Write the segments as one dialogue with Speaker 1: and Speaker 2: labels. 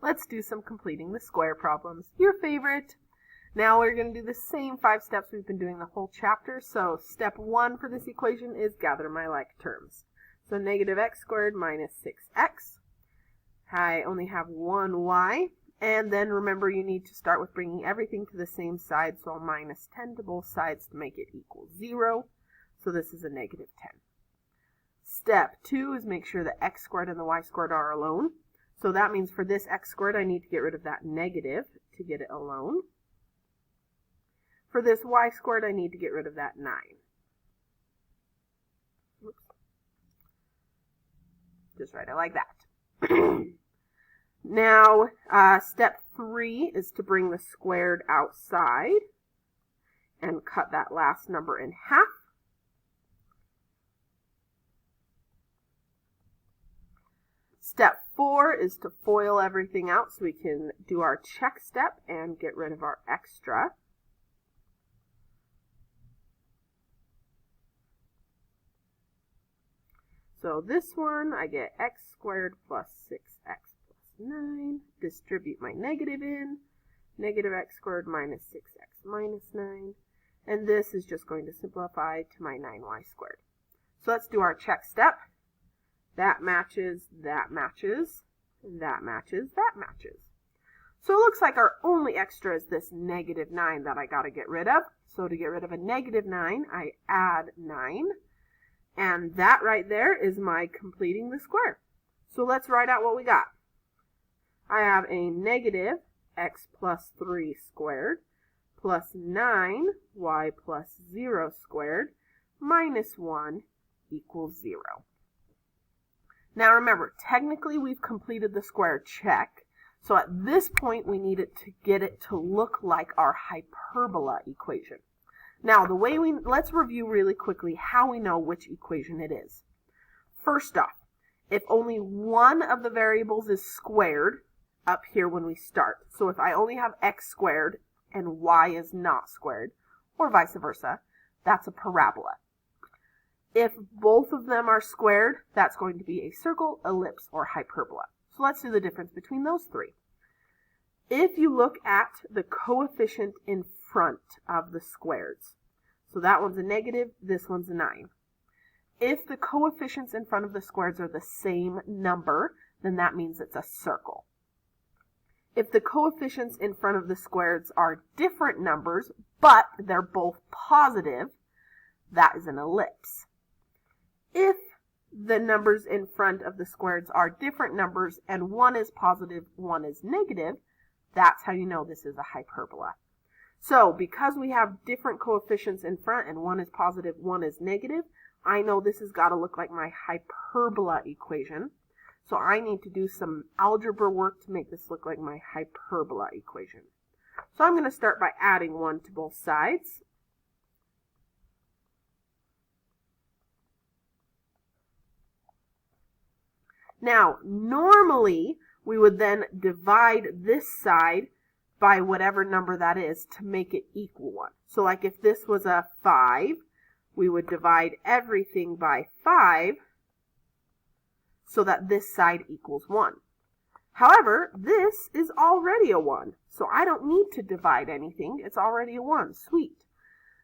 Speaker 1: Let's do some completing the square problems, your favorite. Now we're going to do the same 5 steps we've been doing the whole chapter. So step 1 for this equation is gather my like terms. So negative x squared minus 6x. I only have one y. And then remember, you need to start with bringing everything to the same side. So I'll minus 10 to both sides to make it equal 0. So this is a negative 10. Step 2 is make sure the x squared and the y squared are alone. So that means for this x squared, I need to get rid of that negative to get it alone. For this y squared, I need to get rid of that 9. Oops. Just write it like that. Now, step 3 is to bring the squared outside and cut that last number in half. Step 4 is to FOIL everything out so we can do our check step and get rid of our extra. So this one, I get x squared plus 6x plus 9. Distribute my negative in. Negative x squared minus 6x minus 9. And this is just going to simplify to my 9y squared. So let's do our check step. That matches, that matches, that matches, that matches. So it looks like our only extra is this negative 9 that I got to get rid of. So to get rid of a negative 9, I add 9. And that right there is my completing the square. So let's write out what we got. I have a negative x plus 3 squared plus 9y plus 0 squared minus 1 equals 0. Now remember, technically we've completed the square check. So at this point we need it to get it to look like our hyperbola equation. Now let's review really quickly how we know which equation it is. First off, if only one of the variables is squared up here when we start. So if I only have x squared and y is not squared, or vice versa, that's a parabola. If both of them are squared, that's going to be a circle, ellipse, or hyperbola. So let's do the difference between those three. If you look at the coefficient in front of the squares, so that one's a negative, this one's a 9. If the coefficients in front of the squares are the same number, then that means it's a circle. If the coefficients in front of the squares are different numbers, but they're both positive, that is an ellipse. If the numbers in front of the squares are different numbers and one is positive, one is negative, that's how you know this is a hyperbola. So because we have different coefficients in front and one is positive, one is negative, I know this has got to look like my hyperbola equation. So I need to do some algebra work to make this look like my hyperbola equation. So I'm going to start by adding 1 to both sides. Now, normally, we would then divide this side by whatever number that is to make it equal 1. So like if this was a 5, we would divide everything by 5 so that this side equals 1. However, this is already a 1, so I don't need to divide anything. It's already a 1. Sweet.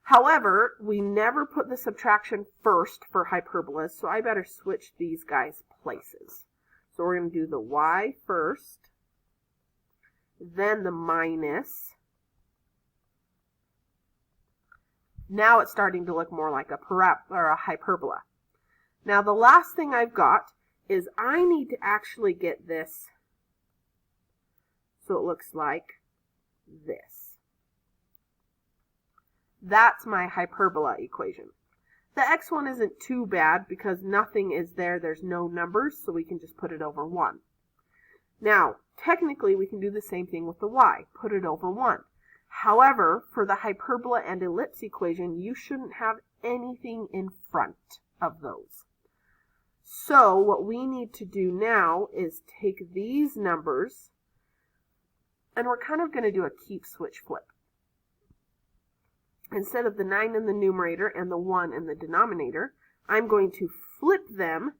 Speaker 1: However, we never put the subtraction first for hyperbolas, so I better switch these guys places. So we're going to do the y first, then the minus. Now it's starting to look more like a hyperbola. Now the last thing I've got is I need to actually get this so it looks like this. That's my hyperbola equation. The x one isn't too bad because nothing is there. There's no numbers, so we can just put it over 1. Now, technically, we can do the same thing with the y. Put it over 1. However, for the hyperbola and ellipse equation, you shouldn't have anything in front of those. So what we need to do now is take these numbers, and we're kind of going to do a keep, switch, flip. Instead of the 9 in the numerator and the 1 in the denominator, I'm going to flip them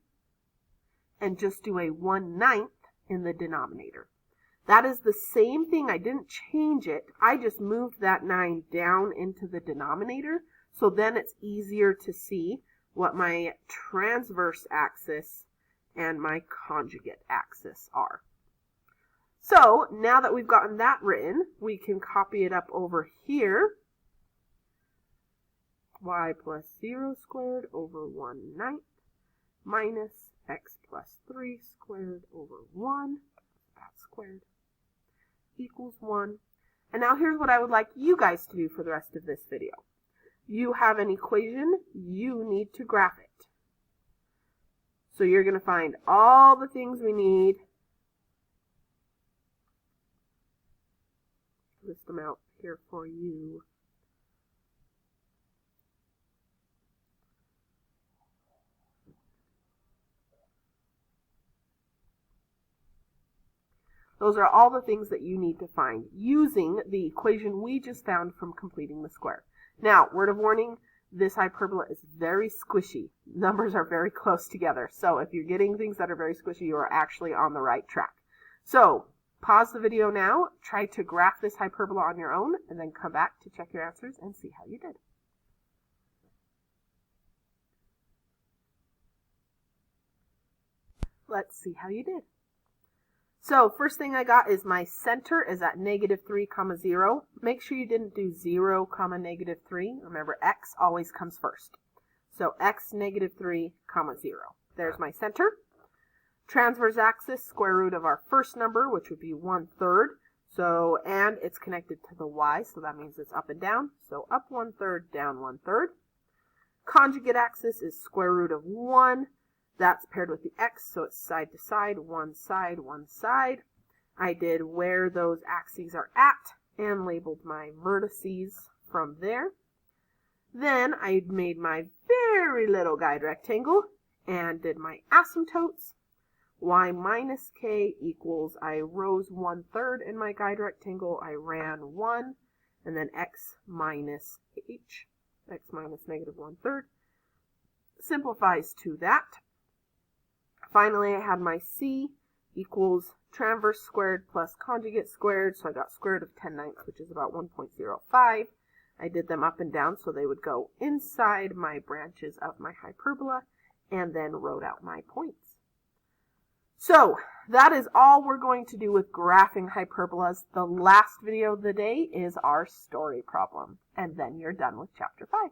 Speaker 1: and just do a 1/9 in the denominator. That is the same thing. I didn't change it. I just moved that 9 down into the denominator. So then it's easier to see what my transverse axis and my conjugate axis are. So now that we've gotten that written, we can copy it up over here. Y plus 0 squared over 1/9 minus x plus 3 squared over 1, that squared, equals 1. And now here's what I would like you guys to do for the rest of this video. You have an equation, you need to graph it. So you're going to find all the things we need. List them out here for you. Those are all the things that you need to find using the equation we just found from completing the square. Now, word of warning, this hyperbola is very squishy. Numbers are very close together. So if you're getting things that are very squishy, you are actually on the right track. So pause the video now, try to graph this hyperbola on your own, and then come back to check your answers and see how you did. Let's see how you did. So first thing I got is my center is at -3, 0. Make sure you didn't do 0, -3. Remember, x always comes first. So x -3, 0. There's my center. Transverse axis, square root of our first number, which would be 1/3. So, and it's connected to the y, so that means it's up and down. So up 1/3, down 1/3. Conjugate axis is square root of 1. That's paired with the x, so it's side to side, one side, one side. I did where those axes are at and labeled my vertices from there. Then I made my very little guide rectangle and did my asymptotes. Y minus k equals, I rose 1/3 in my guide rectangle, I ran 1, and then x minus h, x minus -1/3, simplifies to that. Finally, I had my C equals transverse squared plus conjugate squared, so I got square root of 10/9, which is about 1.05. I did them up and down so they would go inside my branches of my hyperbola, and then wrote out my points. So that is all we're going to do with graphing hyperbolas. The last video of the day is our story problem, and then you're done with chapter 5.